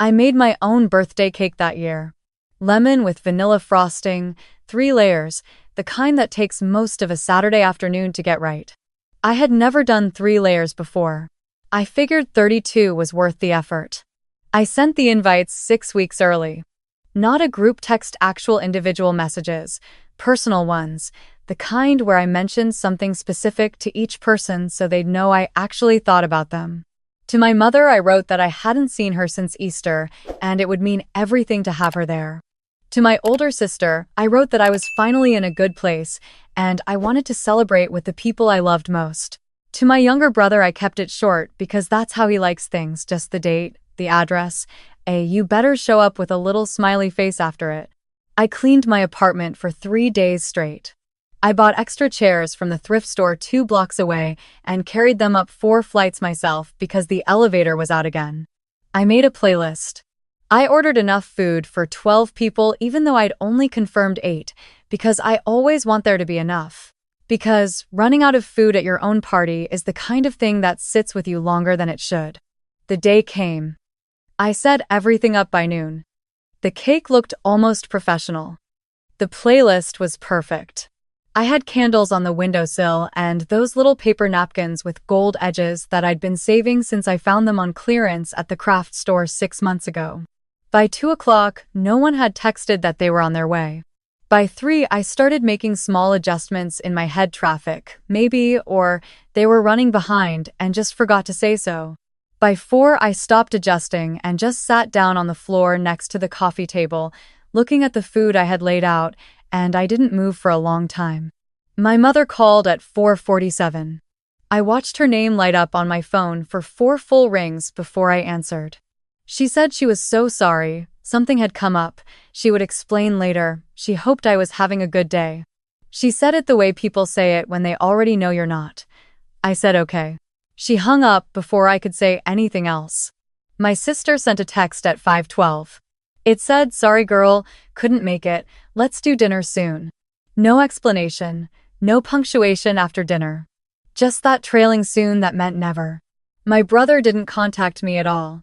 I made my own birthday cake that year. Lemon with vanilla frosting, 3 layers, the kind that takes most of a Saturday afternoon to get right. I had never done 3 layers before. I figured 32 was worth the effort. I sent the invites 6 weeks early. Not a group text, actual individual messages, personal ones, the kind where I mentioned something specific to each person so they'd know I actually thought about them. To my mother, I wrote that I hadn't seen her since Easter, and it would mean everything to have her there. To my older sister, I wrote that I was finally in a good place, and I wanted to celebrate with the people I loved most. To my younger brother, I kept it short because that's how he likes things, just the date, the address, you better show up with a little smiley face after it. I cleaned my apartment for 3 days straight. I bought extra chairs from the thrift store 2 blocks away and carried them up 4 flights myself because the elevator was out again. I made a playlist. I ordered enough food for 12 people even though I'd only confirmed 8 because I always want there to be enough. Because running out of food at your own party is the kind of thing that sits with you longer than it should. The day came. I set everything up by noon. The cake looked almost professional. The playlist was perfect. I had candles on the windowsill and those little paper napkins with gold edges that I'd been saving since I found them on clearance at the craft store 6 months ago. By 2 o'clock, no one had texted that they were on their way. By 3, I started making small adjustments in my head, traffic, maybe, or they were running behind and just forgot to say so. By 4, I stopped adjusting and just sat down on the floor next to the coffee table, looking at the food I had laid out, and I didn't move for a long time. My mother called at 4:47. I watched her name light up on my phone for 4 full rings before I answered. She said she was so sorry, something had come up, she would explain later, she hoped I was having a good day. She said it the way people say it when they already know you're not. I said okay. She hung up before I could say anything else. My sister sent a text at 5:12. It said, "Sorry girl, couldn't make it, let's do dinner soon." No explanation, no punctuation after dinner. Just that trailing soon that meant never. My brother didn't contact me at all.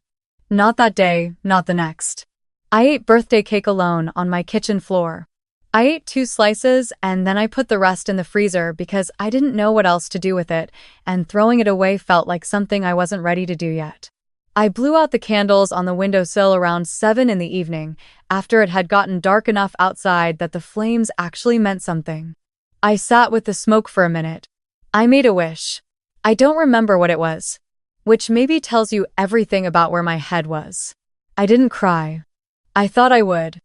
Not that day, not the next. I ate birthday cake alone on my kitchen floor. I ate 2 slices and then I put the rest in the freezer because I didn't know what else to do with it, and throwing it away felt like something I wasn't ready to do yet. I blew out the candles on the windowsill around 7 in the evening, after it had gotten dark enough outside that the flames actually meant something. I sat with the smoke for a minute. I made a wish. I don't remember what it was. Which maybe tells you everything about where my head was. I didn't cry. I thought I would.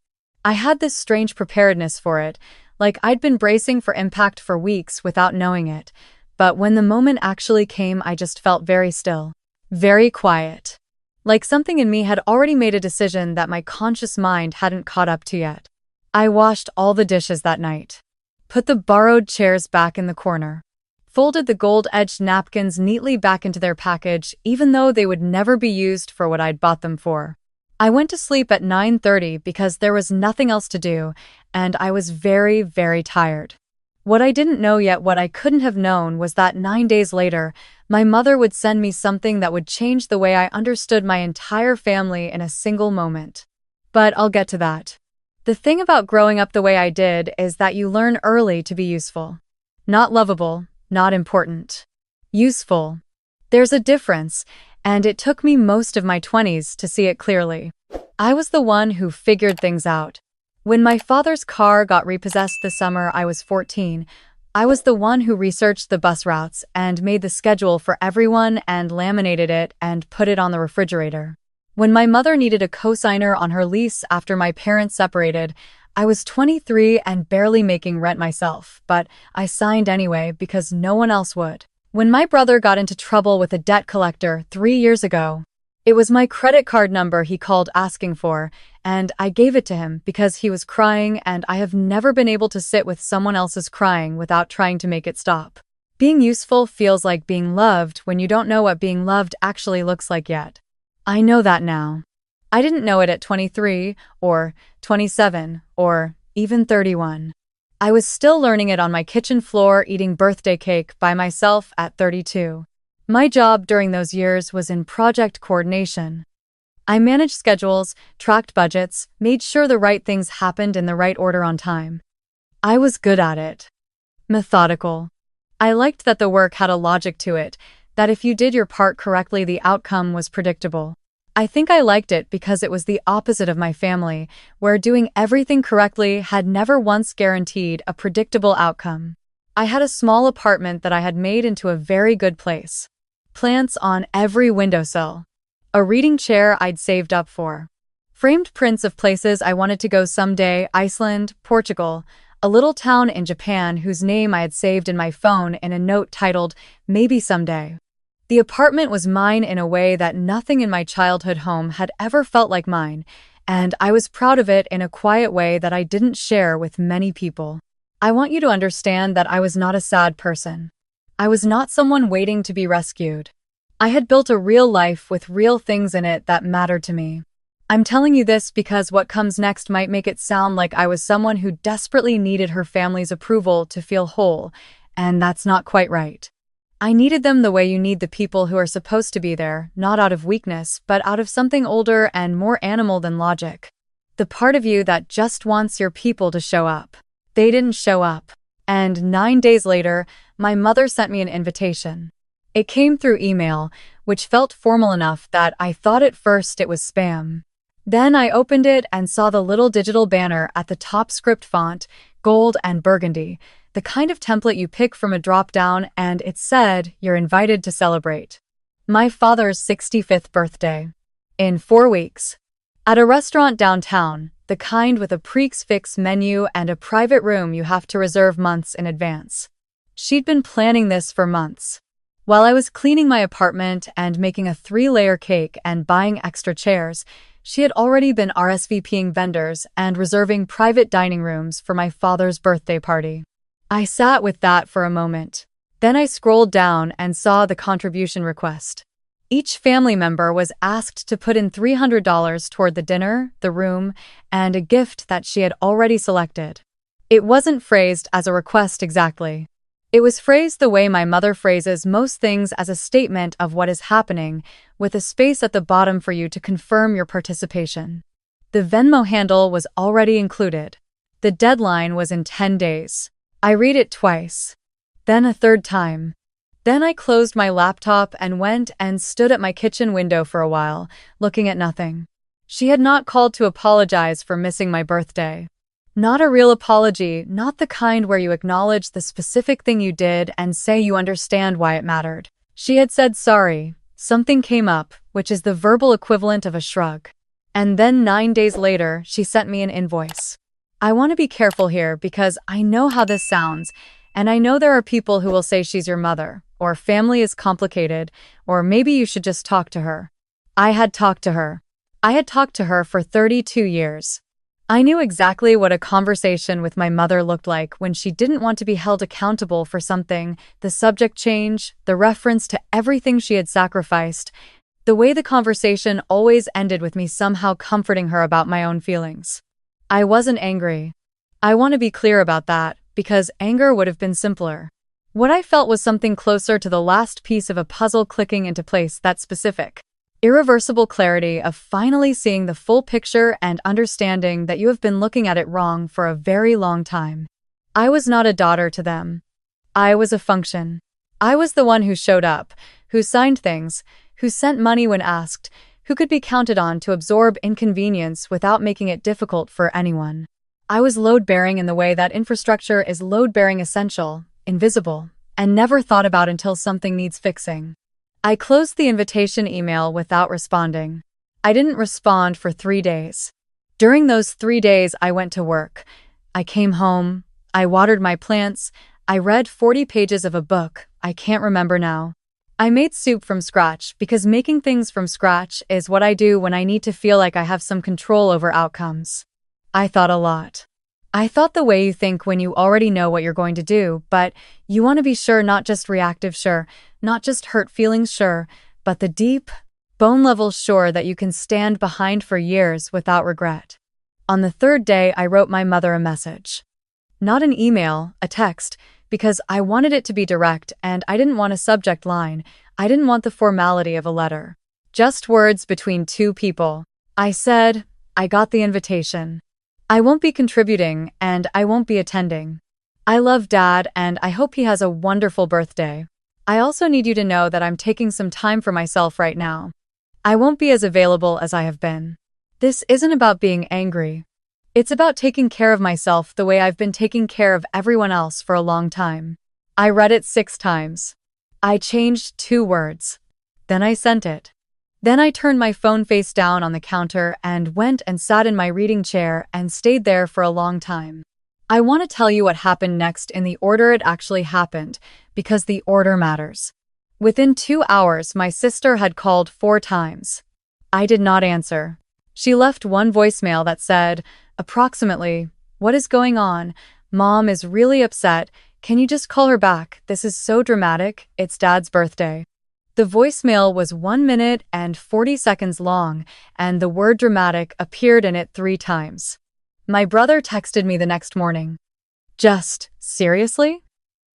I had this strange preparedness for it, like I'd been bracing for impact for weeks without knowing it, but when the moment actually came I just felt very still. Very quiet. Like something in me had already made a decision that my conscious mind hadn't caught up to yet. I washed all the dishes that night. Put the borrowed chairs back in the corner. Folded the gold-edged napkins neatly back into their package, even though they would never be used for what I'd bought them for. I went to sleep at 9:30 because there was nothing else to do, and I was very, very tired. What I didn't know yet, what I couldn't have known, was that 9 days later, my mother would send me something that would change the way I understood my entire family in a single moment. But I'll get to that. The thing about growing up the way I did is that you learn early to be useful. Not lovable, not important. Useful. There's a difference, and it took me most of my 20s to see it clearly. I was the one who figured things out. When my father's car got repossessed the summer I was 14, I was the one who researched the bus routes and made the schedule for everyone and laminated it and put it on the refrigerator. When my mother needed a cosigner on her lease after my parents separated, I was 23 and barely making rent myself, but I signed anyway because no one else would. When my brother got into trouble with a debt collector 3 years ago, it was my credit card number he called asking for, and I gave it to him because he was crying, and I have never been able to sit with someone else's crying without trying to make it stop. Being useful feels like being loved when you don't know what being loved actually looks like yet. I know that now. I didn't know it at 23, or 27, or even 31. I was still learning it on my kitchen floor eating birthday cake by myself at 32. My job during those years was in project coordination. I managed schedules, tracked budgets, made sure the right things happened in the right order on time. I was good at it. Methodical. I liked that the work had a logic to it, that if you did your part correctly, the outcome was predictable. I think I liked it because it was the opposite of my family, where doing everything correctly had never once guaranteed a predictable outcome. I had a small apartment that I had made into a very good place. Plants on every windowsill. A reading chair I'd saved up for. Framed prints of places I wanted to go someday: Iceland, Portugal, a little town in Japan whose name I had saved in my phone in a note titled, "Maybe Someday." The apartment was mine in a way that nothing in my childhood home had ever felt like mine, and I was proud of it in a quiet way that I didn't share with many people. I want you to understand that I was not a sad person. I was not someone waiting to be rescued. I had built a real life with real things in it that mattered to me. I'm telling you this because what comes next might make it sound like I was someone who desperately needed her family's approval to feel whole, and that's not quite right. I needed them the way you need the people who are supposed to be there, not out of weakness, but out of something older and more animal than logic. The part of you that just wants your people to show up. They didn't show up. And 9 days later, my mother sent me an invitation. It came through email, which felt formal enough that I thought at first it was spam. Then I opened it and saw the little digital banner at the top, script font, gold and burgundy, the kind of template you pick from a drop-down, and it said, "You're invited to celebrate my father's 65th birthday. In 4 weeks. At a restaurant downtown, the kind with a prix-fixe menu and a private room you have to reserve months in advance." She'd been planning this for months. While I was cleaning my apartment and making a 3-layer cake and buying extra chairs, she had already been RSVPing vendors and reserving private dining rooms for my father's birthday party. I sat with that for a moment. Then I scrolled down and saw the contribution request. Each family member was asked to put in $300 toward the dinner, the room, and a gift that she had already selected. It wasn't phrased as a request exactly. It was phrased the way my mother phrases most things, as a statement of what is happening, with a space at the bottom for you to confirm your participation. The Venmo handle was already included. The deadline was in 10 days. I read it twice. Then a third time. Then I closed my laptop and went and stood at my kitchen window for a while, looking at nothing. She had not called to apologize for missing my birthday. Not a real apology, not the kind where you acknowledge the specific thing you did and say you understand why it mattered. She had said sorry, something came up, which is the verbal equivalent of a shrug. And then 9 days later, she sent me an invoice. I want to be careful here because I know how this sounds, and I know there are people who will say she's your mother, or family is complicated, or maybe you should just talk to her. I had talked to her. I had talked to her for 32 years. I knew exactly what a conversation with my mother looked like when she didn't want to be held accountable for something, the subject change, the reference to everything she had sacrificed, the way the conversation always ended with me somehow comforting her about my own feelings. I wasn't angry. I want to be clear about that, because anger would have been simpler. What I felt was something closer to the last piece of a puzzle clicking into place, that specific, irreversible clarity of finally seeing the full picture and understanding that you have been looking at it wrong for a very long time. I was not a daughter to them. I was a function. I was the one who showed up, who signed things, who sent money when asked, who could be counted on to absorb inconvenience without making it difficult for anyone. I was load-bearing in the way that infrastructure is load-bearing, essential, invisible, and never thought about until something needs fixing. I closed the invitation email without responding. I didn't respond for 3 days. During those 3 days, I went to work. I came home. I watered my plants. I read 40 pages of a book. I can't remember now. I made soup from scratch because making things from scratch is what I do when I need to feel like I have some control over outcomes. I thought a lot. I thought the way you think when you already know what you're going to do, but you want to be sure, not just reactive sure, not just hurt feelings sure, but the deep, bone-level sure that you can stand behind for years without regret. On the 3rd day, I wrote my mother a message. Not an email, a text, because I wanted it to be direct and I didn't want a subject line. I didn't want the formality of a letter. Just words between two people. I said, I got the invitation. I won't be contributing, and I won't be attending. I love Dad, and I hope he has a wonderful birthday. I also need you to know that I'm taking some time for myself right now. I won't be as available as I have been. This isn't about being angry. It's about taking care of myself the way I've been taking care of everyone else for a long time. I read it 6 times. I changed 2 words. Then I sent it. Then I turned my phone face down on the counter and went and sat in my reading chair and stayed there for a long time. I want to tell you what happened next in the order it actually happened, because the order matters. Within 2 hours, my sister had called 4 times. I did not answer. She left one voicemail that said, approximately, "What is going on? Mom is really upset. Can you just call her back? This is so dramatic. It's Dad's birthday." The voicemail was 1 minute and 40 seconds long, and the word dramatic appeared in it 3 times. My brother texted me the next morning. Just, seriously?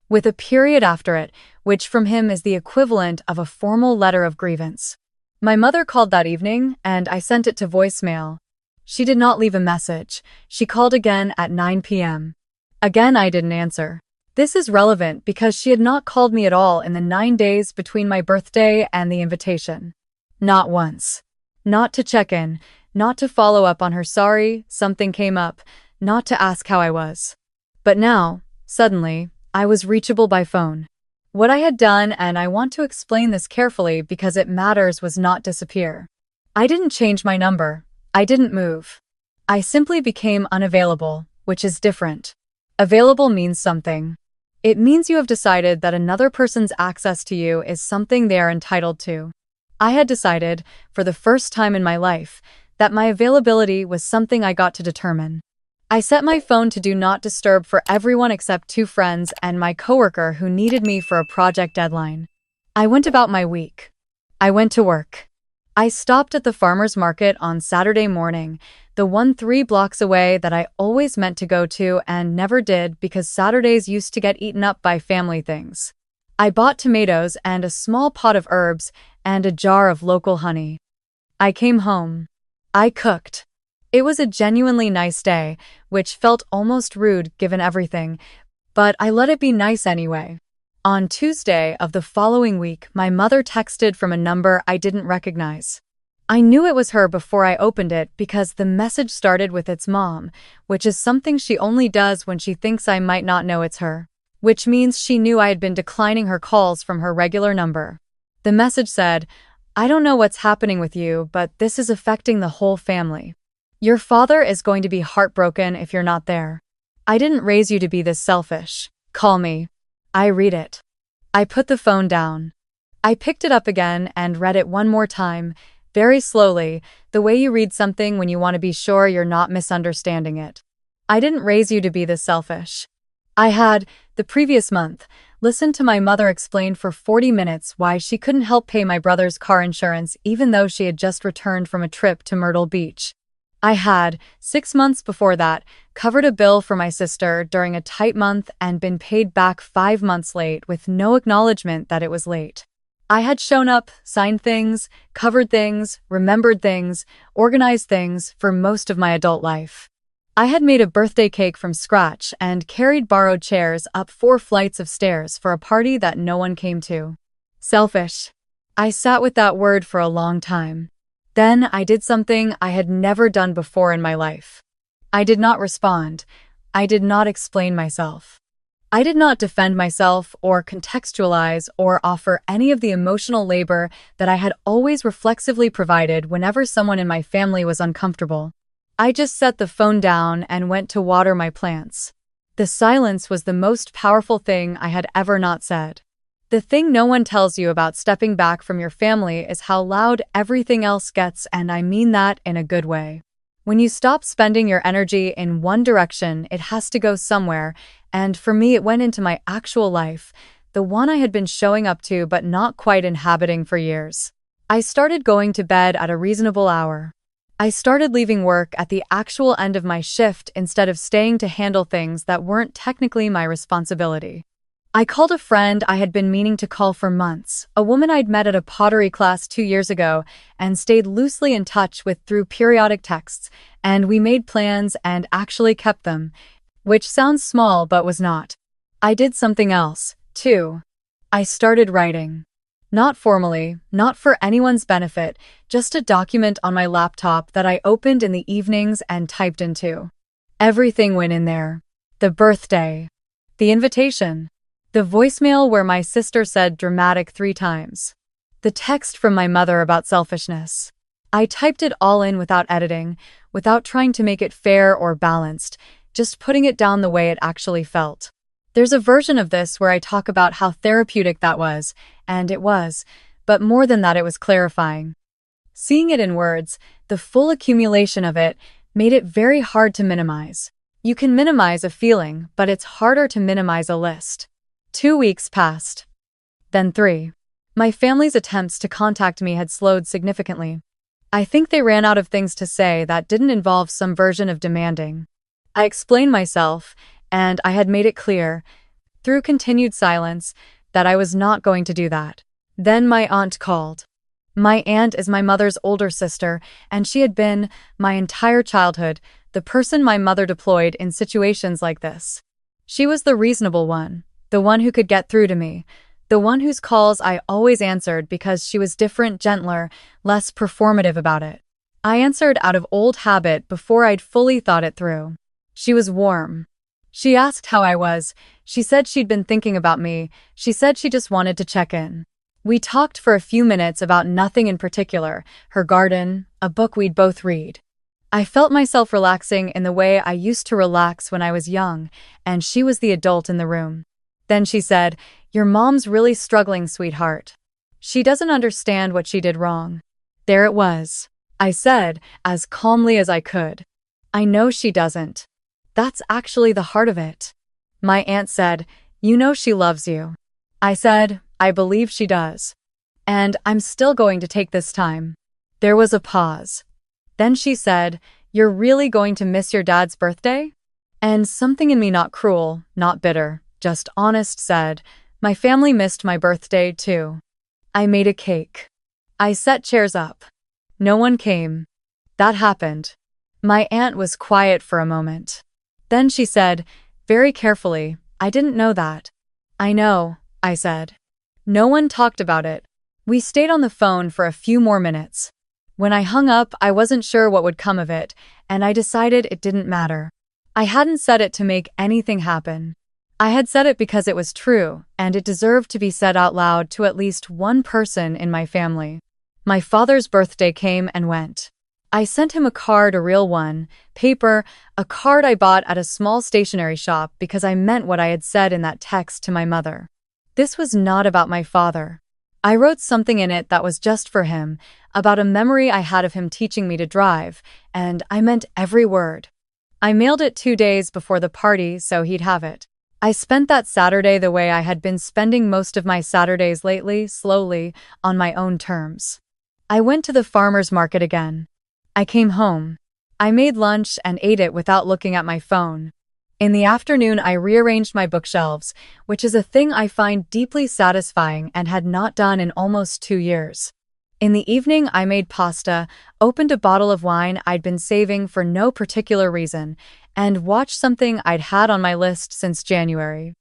With a period after it, which from him is the equivalent of a formal letter of grievance. My mother called that evening, and I sent it to voicemail. She did not leave a message. She called again at 9 p.m. Again, I didn't answer. This is relevant because she had not called me at all in the 9 days between my birthday and the invitation. Not once. Not to check in, not to follow up on her sorry, something came up, not to ask how I was. But now, suddenly, I was reachable by phone. What I had done, and I want to explain this carefully because it matters, was not disappear. I didn't change my number. I didn't move. I simply became unavailable, which is different. Available means something. It means you have decided that another person's access to you is something they are entitled to. I had decided, for the first time in my life, that my availability was something I got to determine. I set my phone to do not disturb for everyone except 2 friends and my coworker who needed me for a project deadline. I went about my week. I went to work. I stopped at the farmer's market on Saturday morning, the one 3 blocks away that I always meant to go to and never did because Saturdays used to get eaten up by family things. I bought tomatoes and a small pot of herbs and a jar of local honey. I came home. I cooked. It was a genuinely nice day, which felt almost rude given everything, but I let it be nice anyway. On Tuesday of the following week, my mother texted from a number I didn't recognize. I knew it was her before I opened it because the message started with "It's Mom," which is something she only does when she thinks I might not know it's her, which means she knew I had been declining her calls from her regular number. The message said, "I don't know what's happening with you, but this is affecting the whole family. Your father is going to be heartbroken if you're not there. I didn't raise you to be this selfish. Call me." I read it. I put the phone down. I picked it up again and read it one more time, very slowly, the way you read something when you want to be sure you're not misunderstanding it. I didn't raise you to be this selfish. I had, the previous month, listened to my mother explain for 40 minutes why she couldn't help pay my brother's car insurance even though she had just returned from a trip to Myrtle Beach. I had, 6 months before that, covered a bill for my sister during a tight month and been paid back 5 months late with no acknowledgement that it was late. I had shown up, signed things, covered things, remembered things, organized things for most of my adult life. I had made a birthday cake from scratch and carried borrowed chairs up 4 flights of stairs for a party that no one came to. Selfish. I sat with that word for a long time. Then I did something I had never done before in my life. I did not respond. I did not explain myself. I did not defend myself or contextualize or offer any of the emotional labor that I had always reflexively provided whenever someone in my family was uncomfortable. I just set the phone down and went to water my plants. The silence was the most powerful thing I had ever not said. The thing no one tells you about stepping back from your family is how loud everything else gets, and I mean that in a good way. When you stop spending your energy in one direction, it has to go somewhere, and for me it went into my actual life, the one I had been showing up to but not quite inhabiting for years. I started going to bed at a reasonable hour. I started leaving work at the actual end of my shift instead of staying to handle things that weren't technically my responsibility. I called a friend I had been meaning to call for months, a woman I'd met at a pottery class 2 years ago and stayed loosely in touch with through periodic texts, and we made plans and actually kept them, which sounds small but was not. I did something else, too. I started writing. Not formally, not for anyone's benefit, just a document on my laptop that I opened in the evenings and typed into. Everything went in there. The birthday. The invitation. The voicemail where my sister said dramatic 3 times. The text from my mother about selfishness. I typed it all in without editing, without trying to make it fair or balanced, just putting it down the way it actually felt. There's a version of this where I talk about how therapeutic that was, and it was, but more than that, it was clarifying. Seeing it in words, the full accumulation of it, made it very hard to minimize. You can minimize a feeling, but it's harder to minimize a list. 2 weeks passed. Then 3. My family's attempts to contact me had slowed significantly. I think they ran out of things to say that didn't involve some version of demanding. I explained myself, and I had made it clear, through continued silence, that I was not going to do that. Then my aunt called. My aunt is my mother's older sister, and she had been, my entire childhood, the person my mother deployed in situations like this. She was the reasonable one, the one who could get through to me, the one whose calls I always answered because she was different, gentler, less performative about it. I answered out of old habit before I'd fully thought it through. She was warm. She asked how I was. She said she'd been thinking about me. She said she just wanted to check in. We talked for a few minutes about nothing in particular, her garden, a book we'd both read. I felt myself relaxing in the way I used to relax when I was young, and she was the adult in the room. Then she said, "Your mom's really struggling, sweetheart. She doesn't understand what she did wrong." There it was. I said, as calmly as I could. "I know she doesn't. That's actually the heart of it." My aunt said, "You know she loves you." I said, "I believe she does. And I'm still going to take this time." There was a pause. Then she said, "You're really going to miss your dad's birthday?" And something in me, not cruel, not bitter, just honest, said, "My family missed my birthday too." I made a cake. I set chairs up. No one came. That happened. My aunt was quiet for a moment. Then she said, very carefully, "I didn't know that." "I know," I said. No one talked about it. We stayed on the phone for a few more minutes. When I hung up, I wasn't sure what would come of it, and I decided it didn't matter. I hadn't said it to make anything happen. I had said it because it was true, and it deserved to be said out loud to at least one person in my family. My father's birthday came and went. I sent him a card, a real one, paper, a card I bought at a small stationery shop because I meant what I had said in that text to my mother. This was not about my father. I wrote something in it that was just for him, about a memory I had of him teaching me to drive, and I meant every word. I mailed it 2 days before the party so he'd have it. I spent that Saturday the way I had been spending most of my Saturdays lately, slowly, on my own terms. I went to the farmer's market again. I came home. I made lunch and ate it without looking at my phone. In the afternoon, I rearranged my bookshelves, which is a thing I find deeply satisfying and had not done in almost 2 years. In the evening, I made pasta, opened a bottle of wine I'd been saving for no particular reason, and watched something I'd had on my list since January.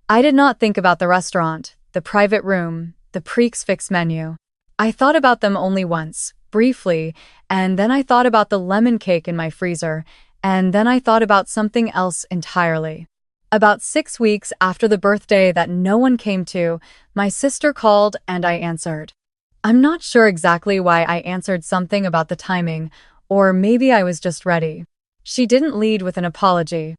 I did not think about the restaurant, the private room, the prix-fixe menu. I thought about them only once, briefly, and then I thought about the lemon cake in my freezer, and then I thought about something else entirely. About 6 weeks after the birthday that no one came to, my sister called and I answered. I'm not sure exactly why I answered something about the timing, or maybe I was just ready. She didn't lead with an apology.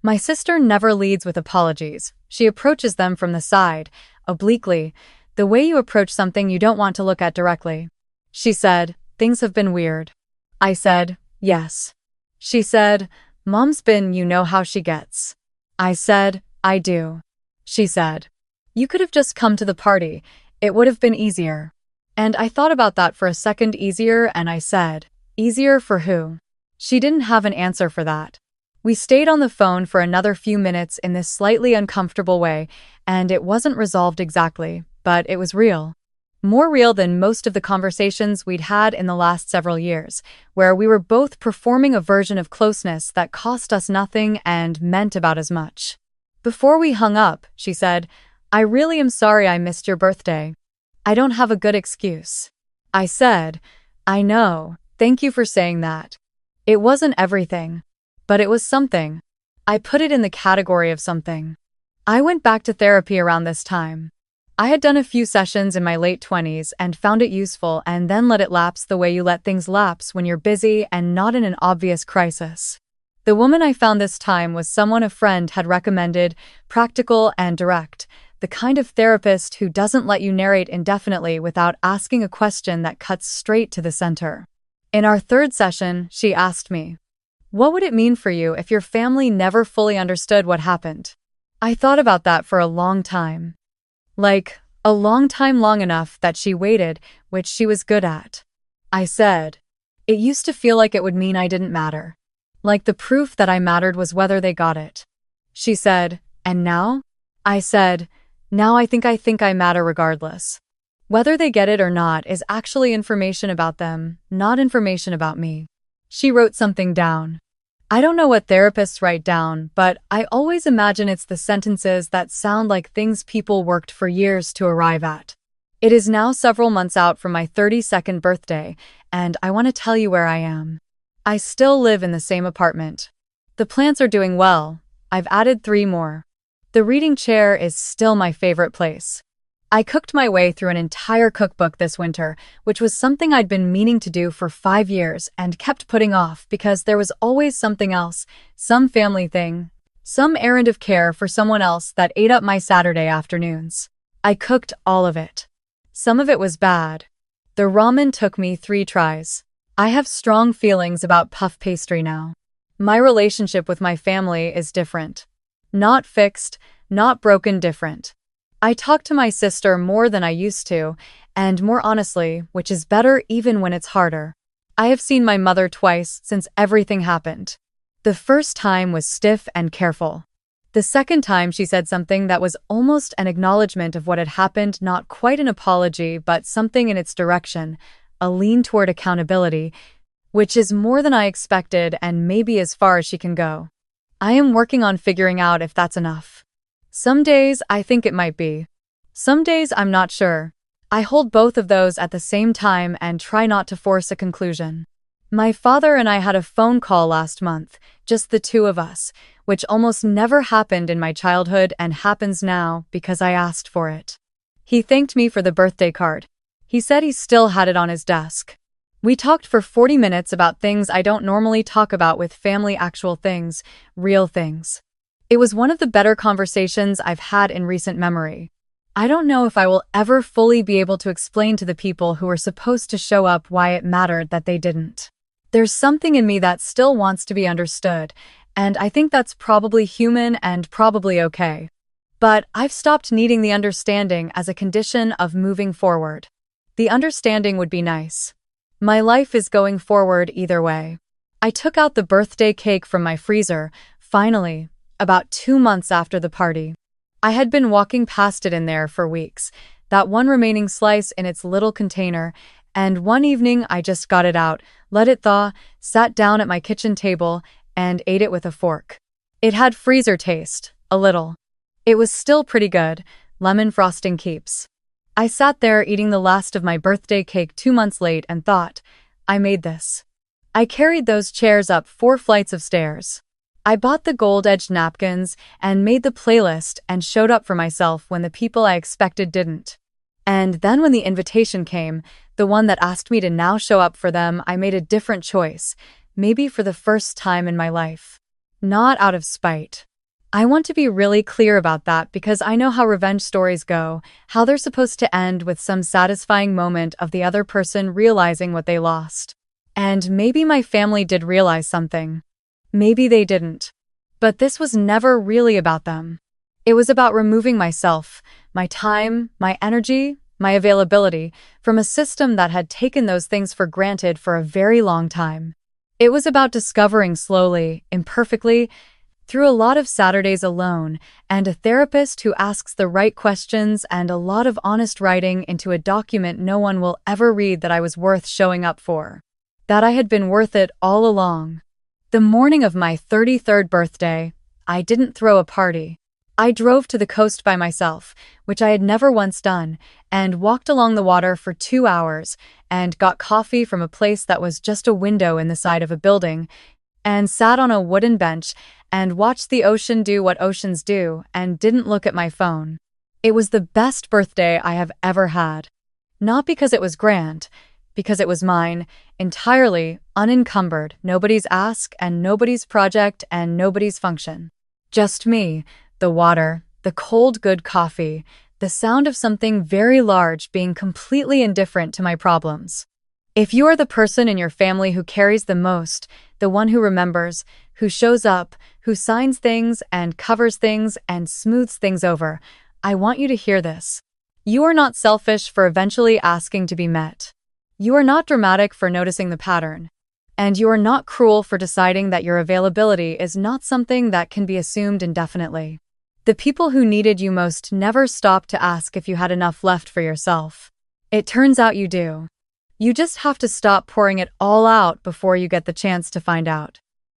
My sister never leads with apologies. She approaches them from the side, obliquely, the way you approach something you don't want to look at directly. She said, "Things have been weird." I said, "Yes." She said, "Mom's been, you know how she gets." I said, "I do." She said, "You could have just come to the party. It would have been easier." And I thought about that for a second. Easier, and I said, "Easier for who?" She didn't have an answer for that. We stayed on the phone for another few minutes in this slightly uncomfortable way, and it wasn't resolved exactly, but it was real. More real than most of the conversations we'd had in the last several years, where we were both performing a version of closeness that cost us nothing and meant about as much. Before we hung up, she said, "I really am sorry I missed your birthday. I don't have a good excuse." I said, "I know, thank you for saying that. It wasn't everything, but it was something." I put it in the category of something. I went back to therapy around this time. I had done a few sessions in my late 20s and found it useful and then let it lapse the way you let things lapse when you're busy and not in an obvious crisis. The woman I found this time was someone a friend had recommended, practical and direct, the kind of therapist who doesn't let you narrate indefinitely without asking a question that cuts straight to the center. In our third session, she asked me, "What would it mean for you if your family never fully understood what happened?" I thought about that for a long time. Like, a long time, long enough that she waited, which she was good at. I said, "It used to feel like it would mean I didn't matter. Like the proof that I mattered was whether they got it." She said, "And now?" I said, "Now I think I matter regardless. Whether they get it or not is actually information about them, not information about me." She wrote something down. I don't know what therapists write down, but I always imagine it's the sentences that sound like things people worked for years to arrive at. It is now several months out from my 32nd birthday, and I want to tell you where I am. I still live in the same apartment. The plants are doing well. I've added 3 more. The reading chair is still my favorite place. I cooked my way through an entire cookbook this winter, which was something I'd been meaning to do for 5 years and kept putting off because there was always something else, some family thing, some errand of care for someone else that ate up my Saturday afternoons. I cooked all of it. Some of it was bad. The ramen took me 3 tries. I have strong feelings about puff pastry now. My relationship with my family is different. Not fixed, not broken, different. I talk to my sister more than I used to, and more honestly, which is better even when it's harder. I have seen my mother twice since everything happened. The first time was stiff and careful. The second time she said something that was almost an acknowledgement of what had happened, not quite an apology, but something in its direction, a lean toward accountability, which is more than I expected and maybe as far as she can go. I am working on figuring out if that's enough. Some days I think it might be. Some days I'm not sure. I hold both of those at the same time and try not to force a conclusion. My father and I had a phone call last month, just the 2 of us, which almost never happened in my childhood and happens now because I asked for it. He thanked me for the birthday card. He said he still had it on his desk. We talked for 40 minutes about things I don't normally talk about with family, actual things, real things. It was one of the better conversations I've had in recent memory. I don't know if I will ever fully be able to explain to the people who were supposed to show up why it mattered that they didn't. There's something in me that still wants to be understood, and I think that's probably human and probably okay. But I've stopped needing the understanding as a condition of moving forward. The understanding would be nice. My life is going forward either way. I took out the birthday cake from my freezer, finally, about 2 months after the party. I had been walking past it in there for weeks, that one remaining slice in its little container, and one evening I just got it out, let it thaw, sat down at my kitchen table, and ate it with a fork. It had freezer taste, a little. It was still pretty good, lemon frosting keeps. I sat there eating the last of my birthday cake 2 months late and thought, I made this. I carried those chairs up 4 flights of stairs. I bought the gold-edged napkins and made the playlist and showed up for myself when the people I expected didn't. And then when the invitation came, the one that asked me to now show up for them, I made a different choice, maybe for the first time in my life. Not out of spite. I want to be really clear about that because I know how revenge stories go, how they're supposed to end with some satisfying moment of the other person realizing what they lost. And maybe my family did realize something. Maybe they didn't. But this was never really about them. It was about removing myself, my time, my energy, my availability, from a system that had taken those things for granted for a very long time. It was about discovering slowly, imperfectly, through a lot of Saturdays alone, and a therapist who asks the right questions and a lot of honest writing into a document no one will ever read, that I was worth showing up for. That I had been worth it all along. The morning of my 33rd birthday, I didn't throw a party. I drove to the coast by myself, which I had never once done, and walked along the water for 2 hours, and got coffee from a place that was just a window in the side of a building, and sat on a wooden bench and watched the ocean do what oceans do, and didn't look at my phone. It was the best birthday I have ever had. Not because it was grand, because it was mine, entirely, unencumbered, nobody's ask and nobody's project and nobody's function. Just me, the water, the cold good coffee, the sound of something very large being completely indifferent to my problems. If you are the person in your family who carries the most, the one who remembers, who shows up, who signs things and covers things and smooths things over, I want you to hear this. You are not selfish for eventually asking to be met. You are not dramatic for noticing the pattern. And you are not cruel for deciding that your availability is not something that can be assumed indefinitely. The people who needed you most never stopped to ask if you had enough left for yourself. It turns out you do. You just have to stop pouring it all out before you get the chance to find out.